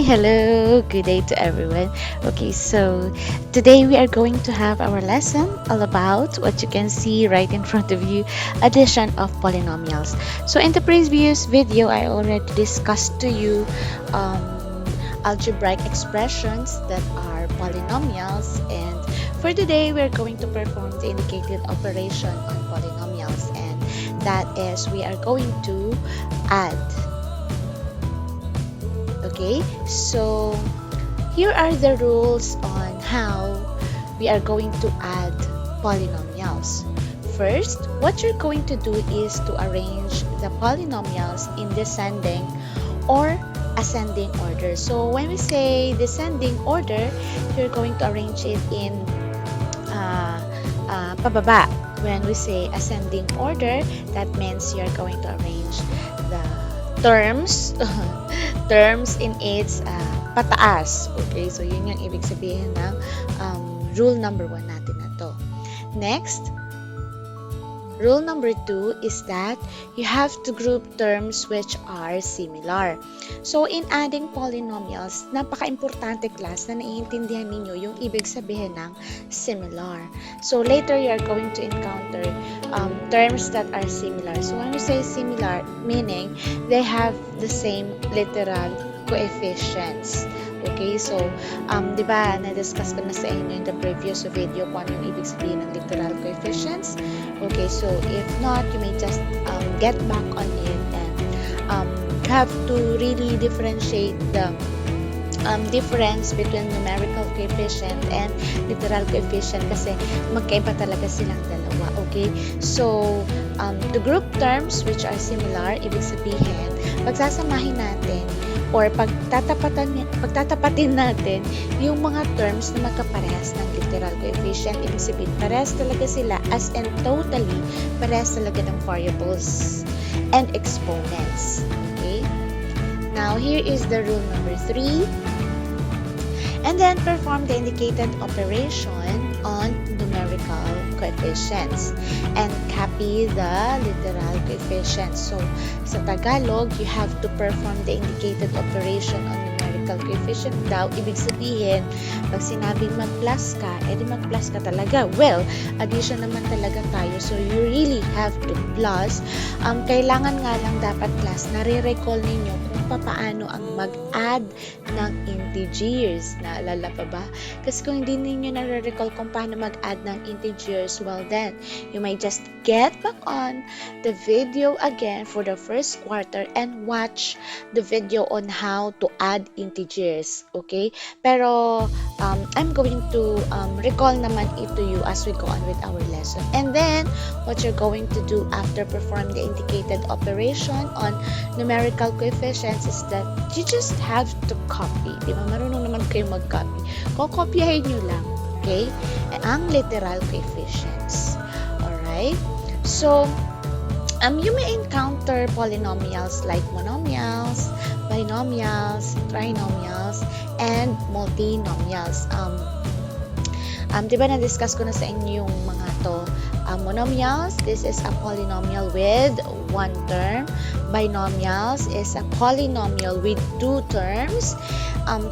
Hello, good day to everyone. Okay, so today we are going to have our lesson all about what you can see right in front of you, addition of polynomials. So in the previous video, I already discussed to you algebraic expressions that are polynomials, and for today we are going to perform the indicated operation on polynomials, and that is we are going to add. Okay, so here are the rules on how we are going to add polynomials. First, what you're going to do is to arrange the polynomials in descending or ascending order. So when we say descending order, you're going to arrange it in pababa. When we say ascending order, that means you're going to arrange the terms terms in its pataas. Okay, so yun yung ibig sabihin ng rule number 1 natin na to. Next, rule number 2 is that you have to group terms which are similar. So in adding polynomials, napaka-importante class na naiintindihan ninyo yung ibig sabihin ng similar. So later you are going to encounter terms that are similar. So when we say similar, meaning they have the same literal coefficients. Okay, so, di ba, na-discuss ko na sa inyo in the previous video kung ano yung ibig sabihin ng literal coefficients. Okay, so if not, you may just get back on it, and you have to really differentiate the difference between numerical coefficient and literal coefficient kasi magkaiba talaga silang dalawa. Okay, so the group terms which are similar, ibig sabihin, pagsasamahin natin or pagtatapatin natin yung mga terms na magkaparehas ng literal coefficient. Ibig sabihin, parehas talaga sila, as in totally parehas talaga ng variables and exponents. Okay? Now, here is the rule number 3. And then perform the indicated operation on numerical coefficients and copy the literal coefficients. So, sa Tagalog, you have to perform the indicated operation on numerical coefficient daw. Ibig sabihin, pag sinabing mag-plus ka, edi mag-plus ka talaga. Well, addition naman talaga tayo. So, you really have to plus. Kailangan nga lang dapat class, nare-recall ninyo kung paano ang mag-add ng integers. Naalala pa ba? Kasi kung hindi ninyo nare-recall kung paano mag-add ng integers, well then, you may just get back on the video again for the first quarter and watch the video on how to add integers. Okay? Pero, I'm going to recall naman it to you as we go on with our lesson. And then, what you're going to do after perform the indicated operation on numerical coefficients is that you just have to copy. Di ba? Marunong naman kayo mag-copy. Kokopyahin nyo lang. Okay? Ang literal coefficients. Alright? So, you may encounter polynomials like monomials, binomials, trinomials, and multinomials. Di ba na-discuss ko na sa inyo yung mga to? Monomials, this is a polynomial with one term. Binomials is a polynomial with two terms.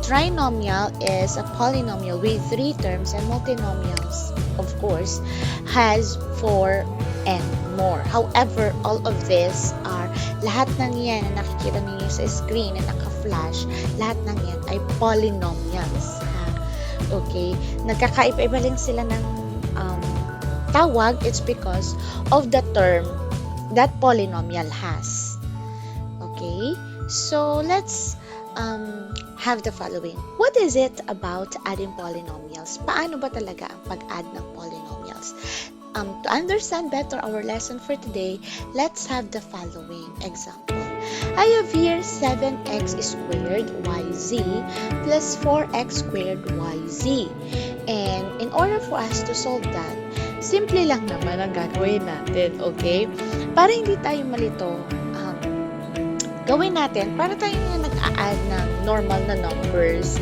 Trinomial is a polynomial with 3 terms, and multinomials, of course, has 4 and more. However, all of this are, lahat ng yan na nakikita ninyo sa screen na naka-flash, lahat ng yan ay polynomials. Okay? Nagkakaiba-iba lang sila ng tawag. It's because of the term that polynomial has. Okay? So, let's have the following. What is it about adding polynomials? Paano ba talaga ang pag-add ng polynomials? To understand better our lesson for today, let's have the following example. I have here 7x squared yz plus 4x squared yz. And in order for us to solve that, simple lang naman ang gagawin natin, okay? Para hindi tayo malito, gawin natin, para tayo nag-a-add ng normal na numbers.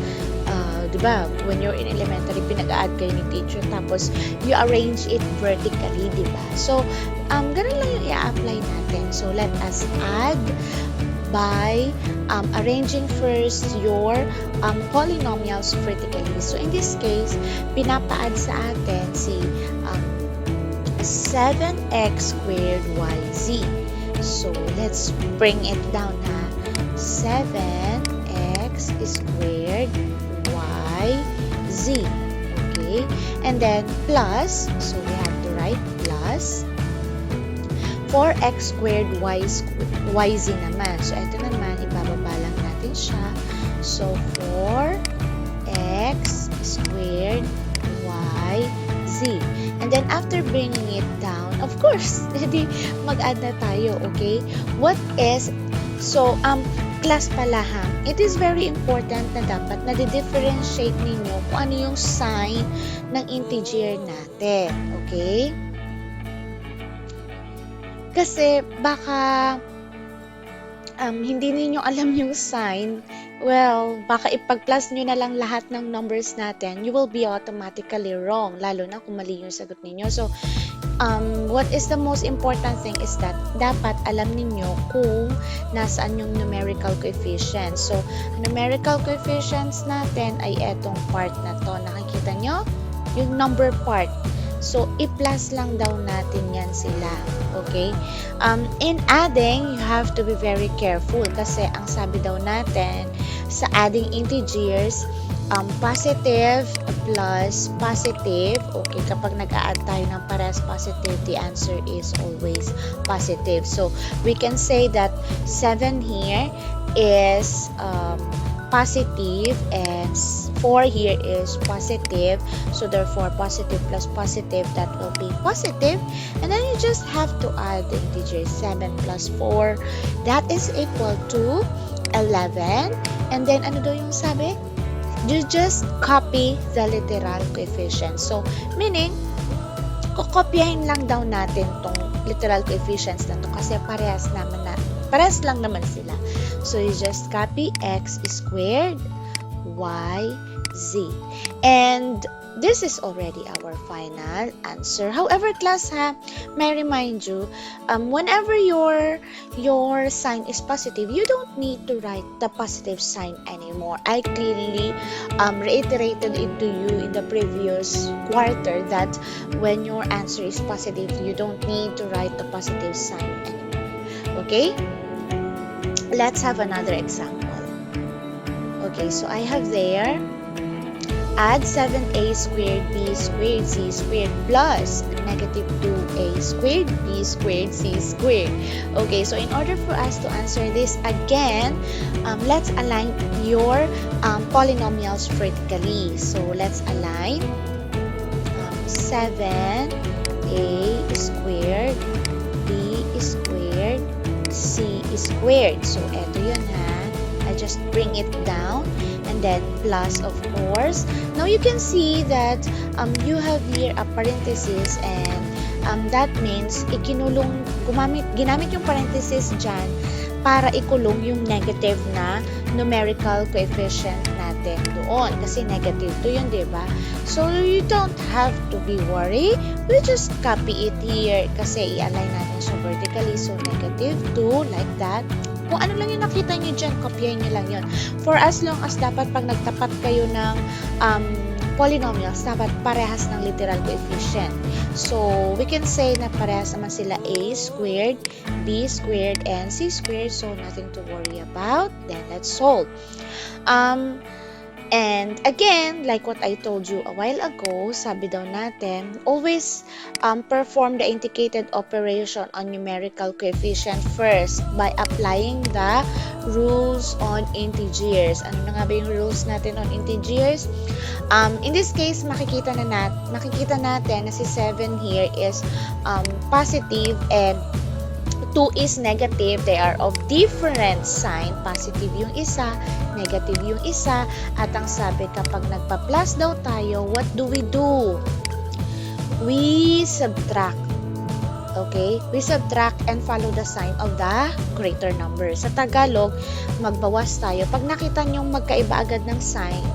Diba? When you're in elementary, pinag-a-add kayo ni teacher, tapos you arrange it vertically, diba? So, ganun lang yung i-apply natin. So, let us add by arranging first your polynomials vertically. So in this case, pinapa-add sa atin si 7x squared yz. So let's bring it down na 7x squared yz. Okay, and then plus, so we have to write plus 4x squared yz naman. So ito naman, ibababa lang natin siya. So 4x squared yz. And then after bringing it down, of course, hindi mag-add na tayo, okay? What is, so class pala ha, it is very important na dapat na di-differentiate ninyo kung ano yung sign ng integer natin, okay? Kasi baka hindi niyo alam yung sign, well, baka ipag-plus nyo na lang lahat ng numbers natin, you will be automatically wrong, lalo na kung mali yung sagot ninyo. So, what is the most important thing is that dapat alam ninyo kung nasaan yung numerical coefficients. So, numerical coefficients natin ay etong part na to. Nakikita nyo? Yung number part. So, i-plus lang daw natin yan sila. Okay? In adding, you have to be very careful kasi ang sabi daw natin sa adding integers, positive plus positive. Okay, kapag nag-a-add tayo ng parehas positive, the answer is always positive. So, we can say that 7 here is positive and 4 here is positive. So, therefore, positive plus positive, that will be positive. And then you just have to add the integer 7 plus 4. That is equal to 11. And then, ano daw yung sabi? You just copy the literal coefficient. So, meaning, kukopyahin lang daw natin tong literal coefficients na to kasi parehas lang naman sila. So, you just copy x squared y z. And this is already our final answer. However, class ha, may remind you, whenever your sign is positive, you don't need to write the positive sign anymore. I clearly reiterated it to you in the previous quarter that when your answer is positive, you don't need to write the positive sign anymore. Okay? Let's have another example. Okay, so I have there, add 7a squared b squared c squared plus negative 2a squared b squared c squared. Okay, so in order for us to answer this again, let's align your polynomials vertically. So let's align 7a squared b squared c squared. So eto yun ha. I just bring it down and then plus, of course. Now you can see that you have here a parenthesis, and that means ginamit yung parenthesis dyan para ikulong yung negative na numerical coefficient natin doon. Kasi negative to yun, diba? So you don't have to be worried. We just copy it here kasi i-align natin siya vertically. So negative 2 like that. Kung ano lang yung nakita nyo dyan, kopyahin nyo lang yun. For as long as dapat pag nagtapat kayo ng polynomials, dapat parehas ng literal coefficient. So, we can say na parehas naman sila a squared, b squared, and c squared. So, nothing to worry about. Then, let's solve. And again, like what I told you a while ago, sabi daw natin, always perform the indicated operation on numerical coefficient first by applying the rules on integers. Ano na nga ba yung rules natin on integers? In this case, makikita natin na si 7 here is positive and 2 is negative. They are of different sign. Positive yung isa, negative yung isa. At ang sabi, kapag nagpa-plus daw tayo, what do? We subtract. Okay? We subtract and follow the sign of the greater number. Sa Tagalog, magbawas tayo. Pag nakita nyo magkaiba agad ng sign,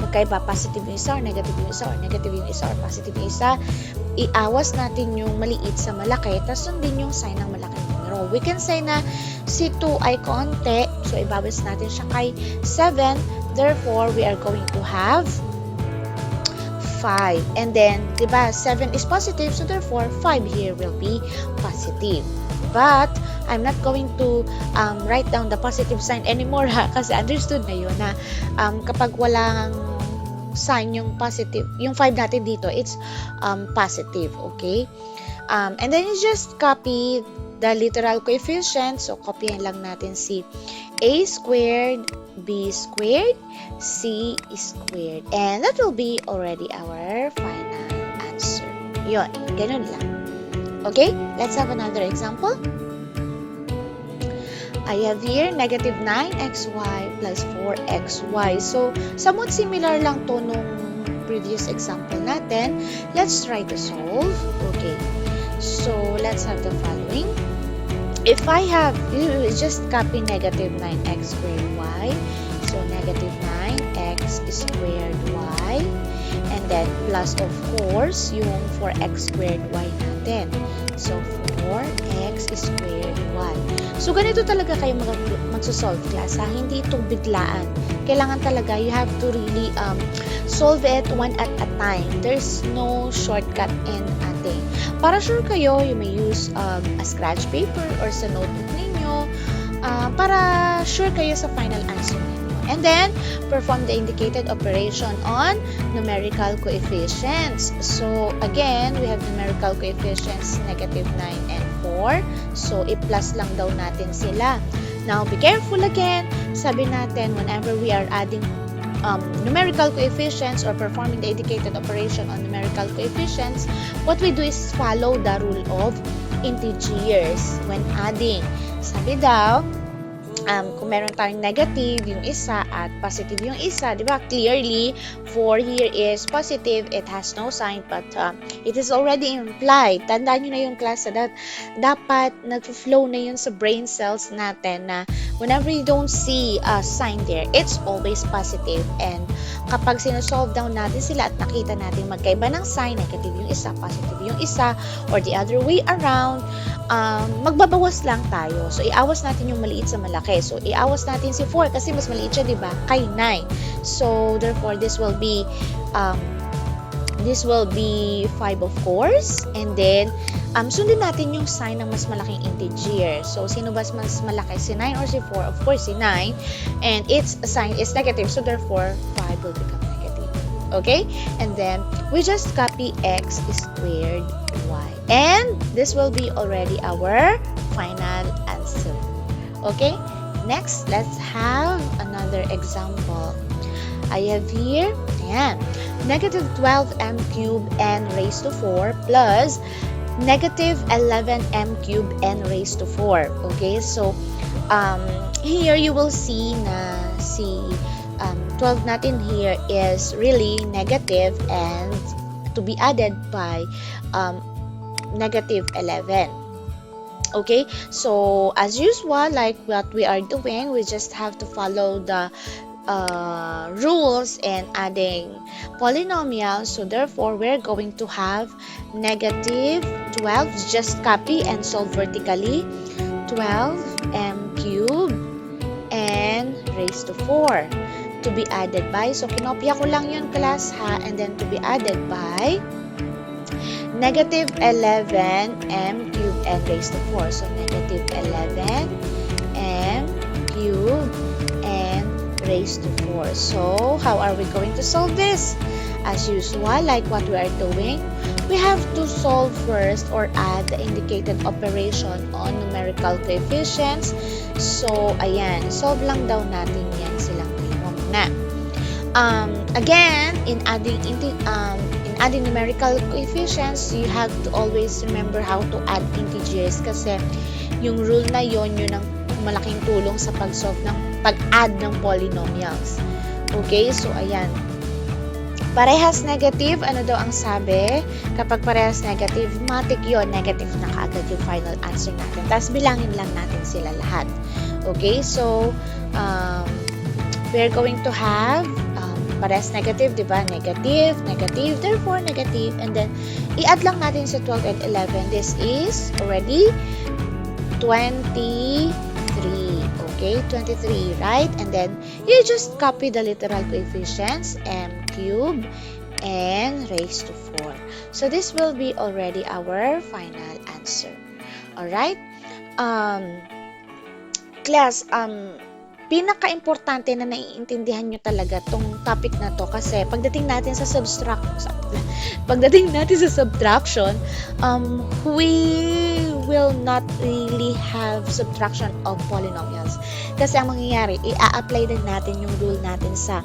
magkaiba, positive yung isa or negative yung isa or negative yung isa or positive yung isa, iawas natin yung maliit sa malaki, tapos sundin yung sign ng malaking numero. So, we can say na si 2 ay konti. So, ibawas natin siya kay 7. Therefore, we are going to have 5. And then, diba, 7 is positive. So, therefore, 5 here will be positive. But, I'm not going to write down the positive sign anymore ha, kasi understood na yun na kapag walang sign yung positive, yung 5 natin dito, it's positive, okay? And then you just copy the literal coefficient. So, copyin lang natin si a squared, b squared, c squared. And that will be already our final answer. Yun, ganun lang. Okay, let's have another example. I have here negative 9xy plus 4xy. So, somewhat similar lang to nung previous example natin. Let's try to solve. Okay. So, let's have the following. If I have, you just copy negative 9x squared y. So, negative 9x squared y. And then, plus of course, yung 4x squared y natin. So, 4x squared y. So, ganito talaga kayo magsosolve class ha. Hindi itong biglaan. Kailangan talaga, you have to really solve it one at a time. There's no shortcut in ating. Para sure kayo, you may use a scratch paper or sa notebook ninyo para sure kayo sa final answer ninyo. And then, perform the indicated operation on numerical coefficients. So, again, we have numerical coefficients negative 9 and 4. So, i-plus lang daw natin sila. Now, be careful again. Sabi natin, whenever we are adding numerical coefficients or performing the indicated operation on numerical coefficients, what we do is follow the rule of integers when adding. Sabi daw, kung meron tayong negative yung isa at positive yung isa, di ba? Clearly, 4 here is positive. It has no sign, but it is already implied. Tandaan nyo na yung class na dapat nag-flow na yun sa brain cells natin na whenever you don't see a sign there, it's always positive. And kapag sinusolve down natin sila at nakita natin magkaiba ng sign, negative yung isa, positive yung isa, or the other way around, magbabawas lang tayo. So, iawas natin yung maliit sa malaki. So, iawas natin si 4 kasi mas maliit siya, diba? Kay 9. So, therefore, this will be 5 of course. And then, sundin natin yung sign ng mas malaking integer. So, sino ba mas malaki? Si 9 or si 4? Of course, si 9. And its sign is negative. So, therefore, 5 will become negative. Okay? And then, we just copy x squared y. And this will be already our final answer. Okay? Next, let's have another example. I have here, ayan, negative 12m cubed n raised to 4 plus negative 11m cubed n raised to 4. Okay? So, here you will see na si 12 natin here is really negative and to be added by negative 11. Okay, so as usual, like what we are doing, we just have to follow the rules in adding polynomials. So therefore, we're going to have negative 12, just copy and solve vertically, 12m cubed and raised to 4 to be added by, so kinopya ko lang yun class ha, and then to be added by negative 11m cubed and raised to 4. So, negative 11m cubed and raised to 4. So, how are we going to solve this? As usual, like what we are doing, we have to solve first or add the indicated operation on numerical coefficients. So, ayan, solve lang daw natin yan silang dalawa muna. Again, in adding numerical coefficients, you have to always remember how to add integers kasi yung rule na yon yun ang malaking tulong sa pag-add ng polynomials. Okay, so ayan. Parehas negative, ano daw ang sabi? Kapag parehas negative, matik yun, negative na kaagad yung final answer natin. Tapos bilangin lang natin sila lahat. Okay, so we're going to have parehas negative, di ba? Negative, negative, therefore negative. And then, i-add lang natin sa 12 and 11. This is already 23. Okay, 23, right? And then you just copy the literal coefficients, m cubed and raised to 4. So this will be already our final answer. Alright? Class, pinaka-importante na naiintindihan nyo talaga tong topic na to kasi pagdating natin sa subtraction, we will not really have subtraction of polynomials. Kasi ang mangyayari, i-apply din natin yung rule natin sa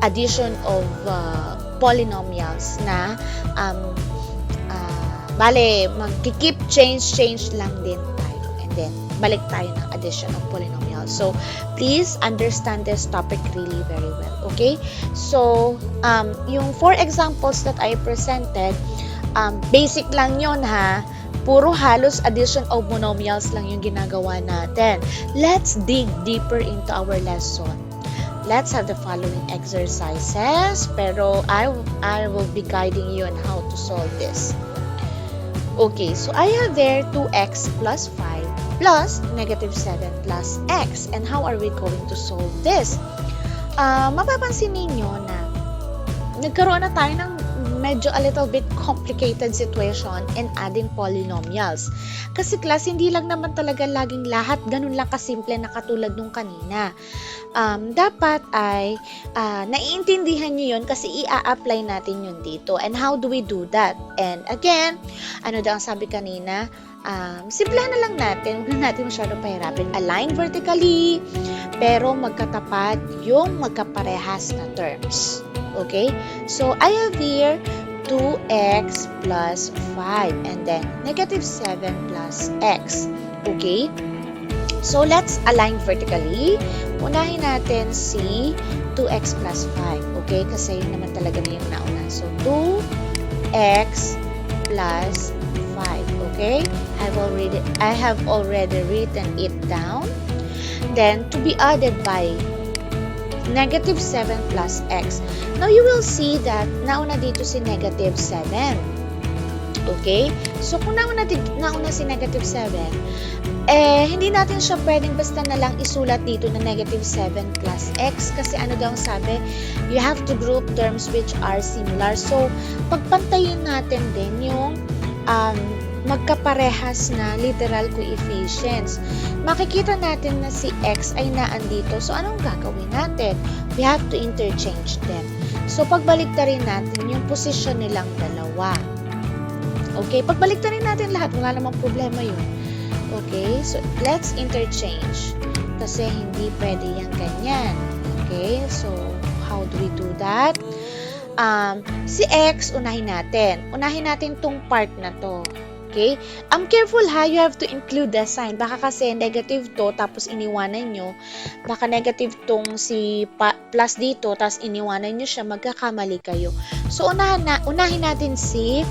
addition of polynomials na mag-keep change lang din tayo. And then, balik tayo ng addition of polynomials. So, please understand this topic really very well. Okay? So, yung 4 examples that I presented, basic lang yun ha. Puro halos addition of monomials lang yung ginagawa natin. Let's dig deeper into our lesson. Let's have the following exercises, pero I will be guiding you on how to solve this. Okay, so I have there 2x plus 5 plus negative 7 plus x. And how are we going to solve this? Mapapansin ninyo na nagkaroon na tayo ng medyo a little bit complicated situation in adding polynomials. Kasi class, hindi lang naman talaga laging lahat ganun lang kasimple na katulad nung kanina. Dapat ay naiintindihan nyo yun kasi i-apply natin yun dito. And how do we do that? And again, ano daw ang sabi kanina? Simplahan na lang natin, huwag na natin masyadong pahirapin. Align vertically, pero magkatapat yung magkaparehas na terms. Okay? So, I have here 2x plus 5 and then negative 7 plus x. Okay? So, let's align vertically. Unahin natin si 2x plus 5. Okay? Kasi yun naman talaga na yung nauna. So, 2x plus 5. Okay? I have already written it down. Then, to be added by negative 7 plus x. Now, you will see that nauna dito si negative 7. Okay? So, kung nauna si negative 7, hindi natin siya pwedeng basta na lang isulat dito na negative 7 plus x. Kasi ano daw ang sabi? You have to group terms which are similar. So, pagpantayin natin din yung magkaparehas na literal coefficients. Makikita natin na si x ay naandito. So, anong gagawin natin? We have to interchange them. So, pagbaliktarin natin yung posisyon nilang dalawa. Okay? Pagbaliktarin natin lahat, wala namang problema yun. Okay? So, let's interchange. Kasi hindi pwede yan ganyan. Okay? So, how do we do that? Si x, unahin natin. Unahin natin tong part na to. Okay? Careful ha, you have to include the sign. Baka kasi negative to, tapos iniwanan nyo. Baka negative tong si plus dito, tapos iniwanan nyo siya, magkakamali kayo. So, unahin natin si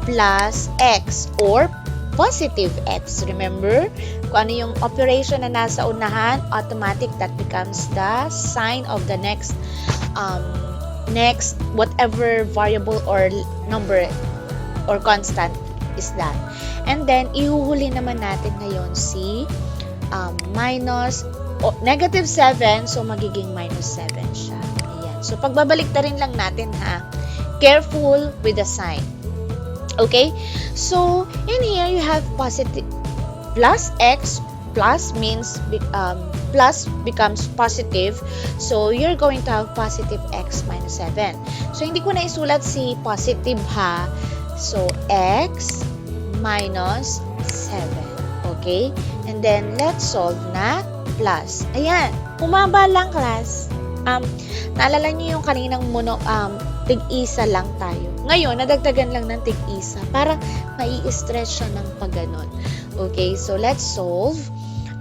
plus x or positive x. Remember? Kung ano yung operation na nasa unahan, automatic, that becomes the sign of the next whatever variable or number or constant is that. And then, ihuhuli naman natin ngayon si negative 7, so magiging minus 7 siya. Ayan. So, pagbabalik na rin lang natin ha. Careful with the sign. Okay? So, in here, you have positive plus x, plus means plus becomes positive. So, you're going to have positive x minus 7. So, hindi ko na isulat si positive ha. So, x minus 7. Okay? And then, let's solve na plus. Ayan. Humaba lang, class. Naalala niyo yung kaninang tig-isa lang tayo. Ngayon, nadagdagan lang ng tig-isa. Parang mai-stress siya ng pagganon. Okay? So, let's solve.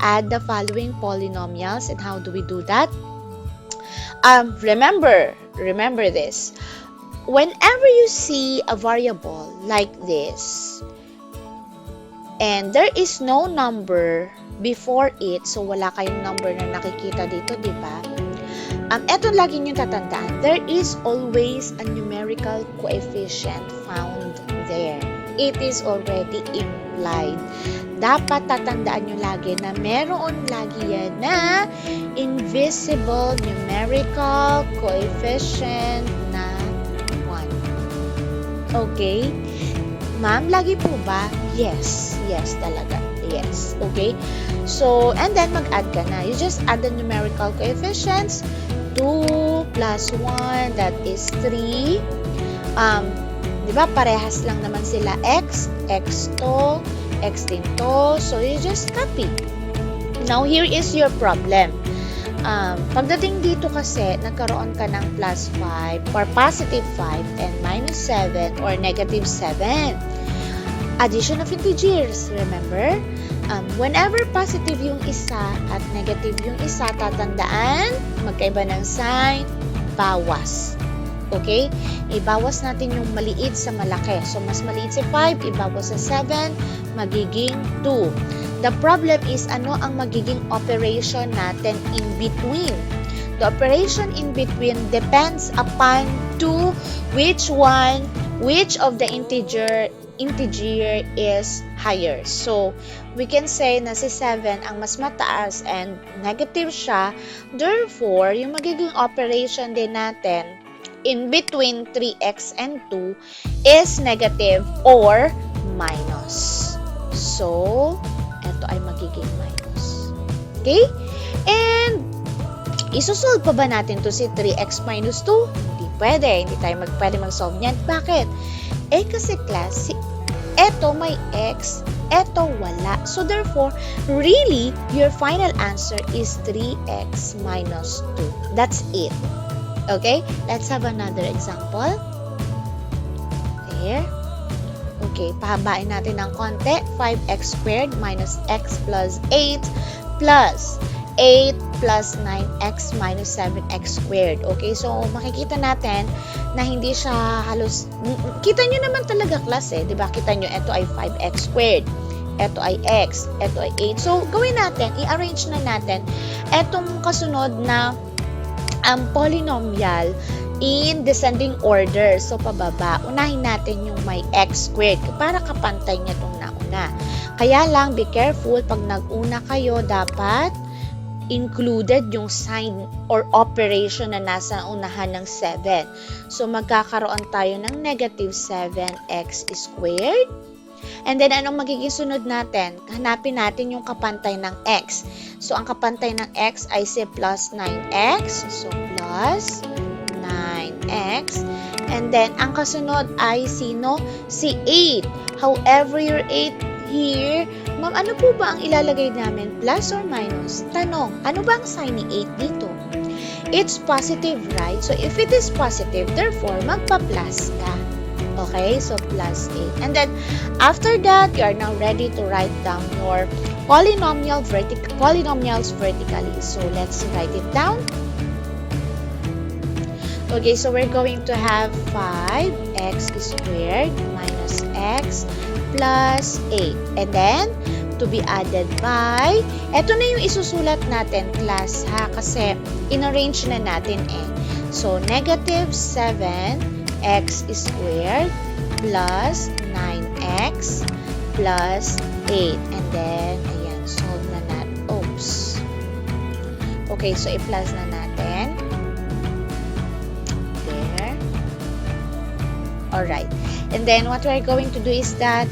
Add the following polynomials. And how do we do that? Remember this. Whenever you see a variable like this, and there is no number before it, so wala kayong number na nakikita dito, di ba? Eto lagi nyo tatandaan. There is always a numerical coefficient found there. it is already implied. Dapat tatandaan nyo lagi na meron lagi yan na invisible numerical coefficient na 1. Okay? Ma'am, lagi po ba? Yes. Yes talaga. Yes. Okay? So, and then mag-add ka na. You just add the numerical coefficients. 2 plus 1, that is 3. Diba, parehas lang naman sila x to, x din to. So, you just copy. Now, here is your problem. Pagdating dito kasi, nagkaroon ka ng plus 5 or positive 5 and minus 7 or negative 7. Addition of integers, remember? Whenever positive yung isa at negative yung isa, tatandaan, magkaiba ng sign, bawas. Okay? Ibawas natin yung maliit sa malaki. So, mas maliit si 5, ibawas sa 7, magiging 2. The problem is, ano ang magiging operation natin in between? The operation in between depends upon which of the integer is higher. So, we can say na si 7 ang mas mataas and negative siya. Therefore, yung magiging operation din natin in between 3x and 2 is negative or minus. So, ito ay magiging minus. Okay? And, isusolve pa ba natin to si 3x minus 2? Hindi pwede. Hindi tayo pwede mag-solve niyan. Bakit? Kasi class, eto may x, eto wala. So, therefore, really, your final answer is 3x minus 2. That's it. Okay? Let's have another example. There. Okay, pahabain natin ng konti. 5x squared minus x plus 8 plus 8 plus 9x minus 7x squared. Okay, so makikita natin na hindi siya halos, kita nyo naman talaga class diba? Kita nyo, ito ay 5x squared. Ito ay x. Ito ay 8. So, gawin natin, i-arrange na natin etong kasunod na polynomial in descending order. So, pababa. Unahin natin yung may x squared para kapantay niya itong nauna. Kaya lang, be careful. Pag nag-una kayo, dapat included yung sign or operation na nasa unahan ng 7. So, magkakaroon tayo ng negative 7x squared. And then, anong magiging sunod natin? Hanapin natin yung kapantay ng x. So, ang kapantay ng x ay si plus 9x. So, plus 9x. And then, ang kasunod ay sino? Si 8. However, your 8 here, ma'am, ano po ba ang ilalagay namin? Plus or minus? Tanong, ano ba ang sign ni 8 dito? It's positive, right? So, if it is positive, therefore, magpa-plus ka. Okay? So, plus 8. And then, after that, you are now ready to write down your polynomials vertically. So, let's write it down. Okay, so we're going to have 5x squared minus x plus 8. And then, to be added by, eto na yung isusulat natin, class, ha? Kasi, in-arrange na natin So, negative 7x squared plus 9x plus 8. And then, ayan, solve na natin. Oops. Okay, so i-plus na natin. There. Alright. And then, what we're going to do is that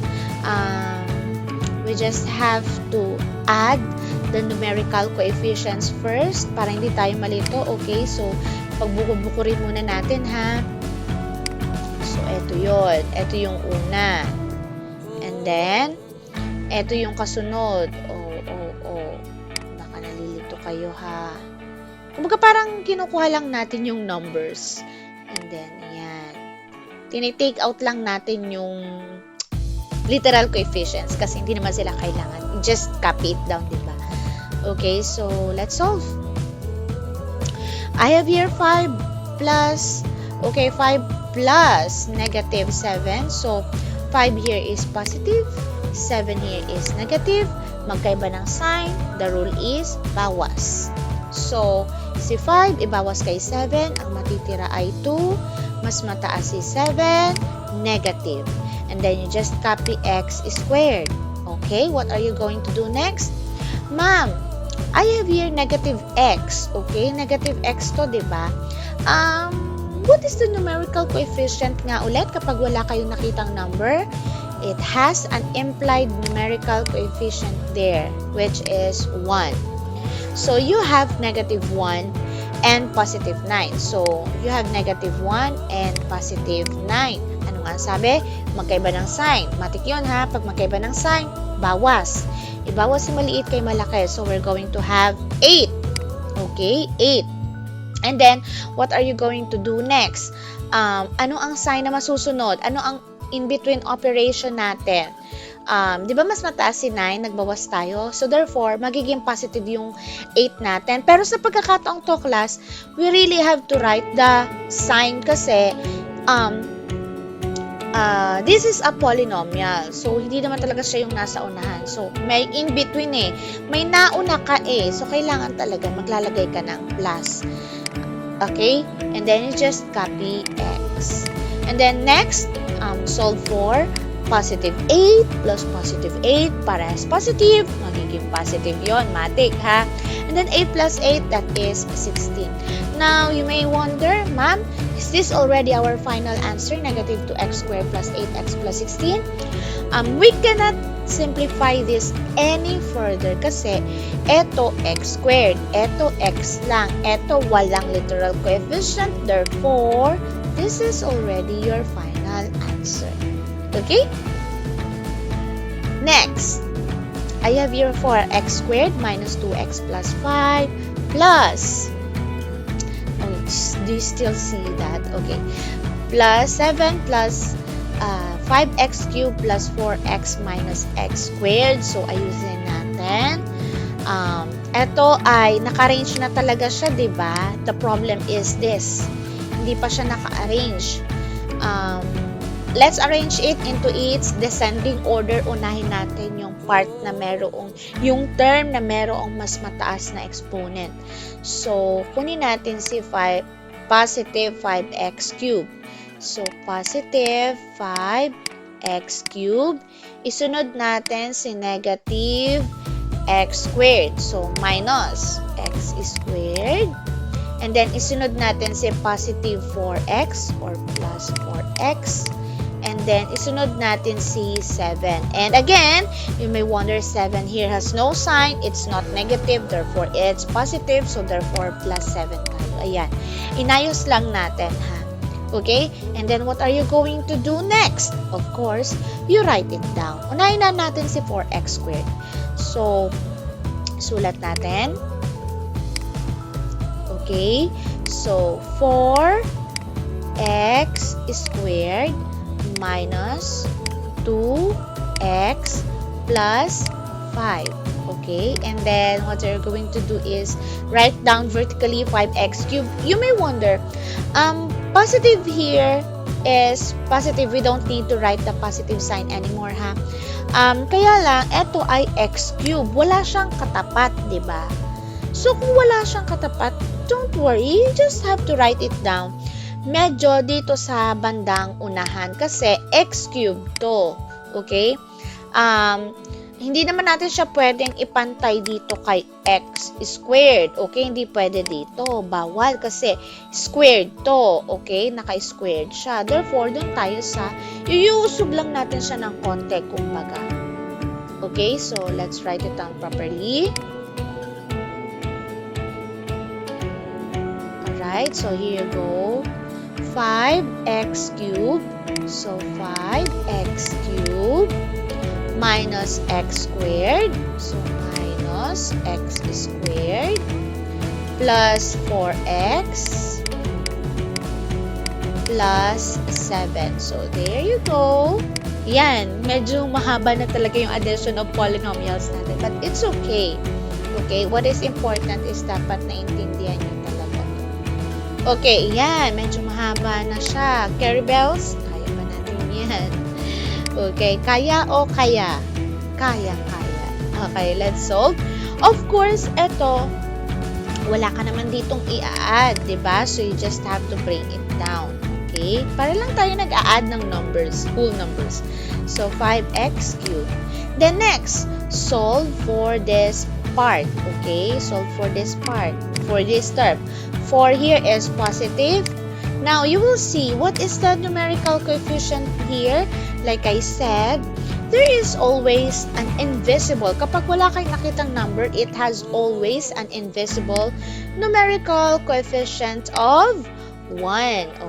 we just have to add the numerical coefficients first para hindi tayo malito. Okay, so pagbuko-bukurin muna natin, ha? So, eto yun. Eto yung una. And then, eto yung kasunod. Baka nalilito kayo, ha? Kumbaga parang kinukuha lang natin yung numbers. And then, ayan. Tinitake out lang natin yung literal coefficients kasi hindi naman sila kailangan. Just copy it down, diba? Okay, so let's solve. I have here 5 plus, okay, 5 plus negative 7. So, 5 here is positive, 7 here is negative. Magkaiba ng sign, the rule is bawas. So, si 5, ibawas kay 7. Ang matitira ay 2. Mas mataas si 7, negative. And then you just copy x squared. Okay, what are you going to do next? Ma'am, I have here negative x. Okay, negative x to, diba? What is the numerical coefficient nga ulit kapag wala kayong nakitang number? It has an implied numerical coefficient there, which is 1. So you have negative 1 and positive 9. So you have negative 1 and positive 9. Ano nga sabi? Magkaiba ng sign. Matik yun ha. Pag magkaiba ng sign, bawas. Ibawas si maliit kay malaki. So we're going to have 8. Okay? 8. And then, what are you going to do next? Ano ang sign na masusunod? Ano ang in-between operation natin? Di ba mas mataas si 9? Nagbawas tayo. So therefore, magiging positive yung 8 natin. Pero sa pagkakataong to class, we really have to write the sign kasi this is a polynomial. So, hindi naman talaga siya yung nasa unahan. So, may in-between eh. May nauna ka eh. So, kailangan talaga maglalagay ka ng plus. Okay? And then, you just copy x. And then, next, solve for positive 8 plus positive 8 parehas positive. Magiging positive yon, matik ha. And then 8 plus 8, that is 16. Now, you may wonder, ma'am, is this already our final answer? Negative 2x squared plus 8x plus 16? We cannot simplify this any further kasi eto x squared, eto x lang, eto walang literal coefficient. Therefore, this is already your final answer. Okay? Next, I have here 4x squared minus 2x plus 5 plus, do you still see that? Okay, plus 7 plus 5x cubed plus 4x minus x squared. So, ayusin natin. Ito ay naka-arrange na talaga siya, diba? The problem is this. Hindi pa siya naka-arrange. Let's arrange it into its descending order. Unahin natin yung part na merong, yung term na merong mas mataas na exponent. So, kunin natin si positive 5x cubed. So, positive 5x cubed. Isunod natin si negative x squared. So, minus x squared. And then, isunod natin si positive 4x or plus 4x. And then, isunod natin si 7. And again, you may wonder, 7 here has no sign. It's not negative. Therefore, it's positive. So, therefore, plus 7 tayo. Ayan. Inayos lang natin, ha? Okay? And then, what are you going to do next? Of course, you write it down. Unahin na natin si 4x squared. So, sulat natin. Okay? So, 4x squared minus 2x plus 5. Okay? And then, what you're going to do is write down vertically 5x cubed. You may wonder, positive here is positive. We don't need to write the positive sign anymore, ha? Kaya lang, ito ay x cubed. Wala siyang katapat, diba? So, kung wala siyang katapat, don't worry. You just have to write it down. Medyo dito sa bandang unahan kasi x cubed to. Okay? Hindi naman natin siya pwedeng ipantay dito kay x squared. Okay? Hindi pwede dito. Bawal kasi squared to. Okay? Naka-squared siya. Therefore, dun tayo sa iuusog lang natin siya ng konti, kumbaga. Okay? So, let's write it down properly. Alright. So, here you go. 5x cubed. So, 5x cubed minus x squared. So, minus x squared plus 4x plus 7. So, there you go. Yan. Medyo mahaba na talaga yung addition of polynomials natin. But it's okay. Okay? What is important is dapat naintindihan nyo talaga. Okay, yan. Medyo mahaba na siya. Carry bells? Kaya pa natin yan. Okay, kaya o kaya? Kaya. Okay, let's solve. Of course, eto, wala ka naman ditong i-add, diba? So, you just have to bring it down. Okay? Para lang tayo nag-a-add ng numbers, whole numbers. So, 5x cubed. Then next, solve for this part. Okay? Solve for this part, for this term. 4 here is positive. Now, you will see what is the numerical coefficient here. Like I said, there is always an invisible. Kapag wala kayong nakitang number, it has always an invisible numerical coefficient of 1.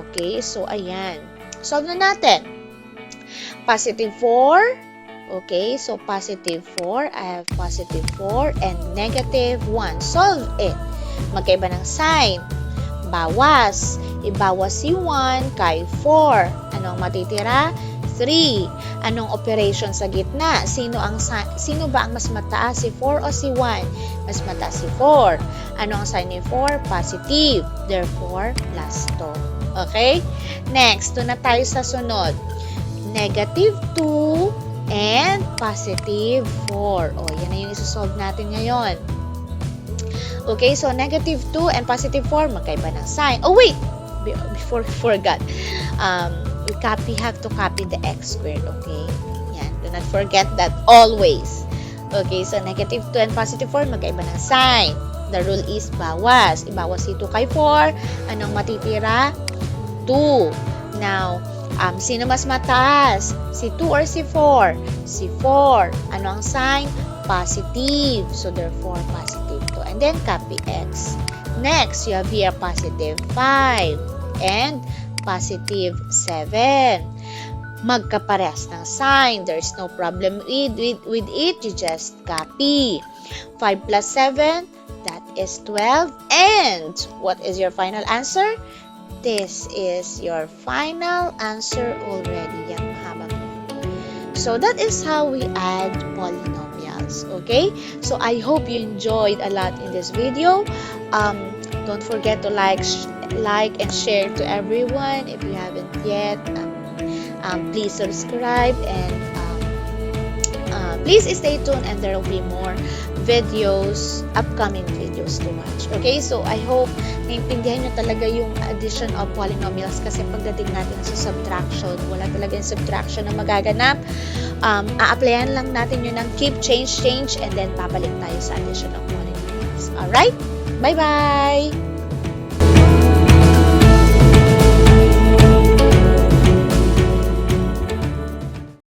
Okay, so ayan. Solve na natin. Positive 4. Okay, so positive 4. I have positive 4 and negative 1. Solve it. Magkaiba ng sign. Bawas. Ibawas si 1 kay 4. Anong matitira? 3. Anong operation sa gitna? Sino ba ang mas mataas, si 4 o si 1? Mas mataas si 4. Ano ang sign ni 4? Positive. Therefore, plus 2. Okay? Next, doon na tayo sa sunod. Negative 2 and positive 4. O, yan na yung isosolve natin ngayon. Okay, so negative 2 and positive 4, magkaiba ng sign. Oh, wait! Before we forgot. We have to copy the x squared, okay? Yan, do not forget that always. Okay, so negative 2 and positive 4, magkaiba ng sign. The rule is bawas. Ibawas si 2 kay 4. Anong matitira? 2. Now, sino mas mataas? Si 2 or si 4? Si 4. Ano ang sign? Positive. So, therefore, positive 2. And then, copy x. Next, you have here positive 5 and positive 7. Magkaparehas ng sign. There's no problem with it. You just copy. 5 plus 7, that is 12. And what is your final answer? This is your final answer already. Yan, mahaba. So, that is how we add polynomials. Okay? So, I hope you enjoyed a lot in this video. Don't forget to like and share to everyone. If you haven't yet, please subscribe and please stay tuned, and there will be more videos, upcoming videos to watch. Okay, so I hope naintindihan nyo talaga yung addition of polynomials, kasi pagdating natin sa subtraction, wala talaga yung subtraction na magaganap. A-applyan lang natin yun ng keep, change, and then babalik tayo sa addition of polynomials. Alright? Bye-bye!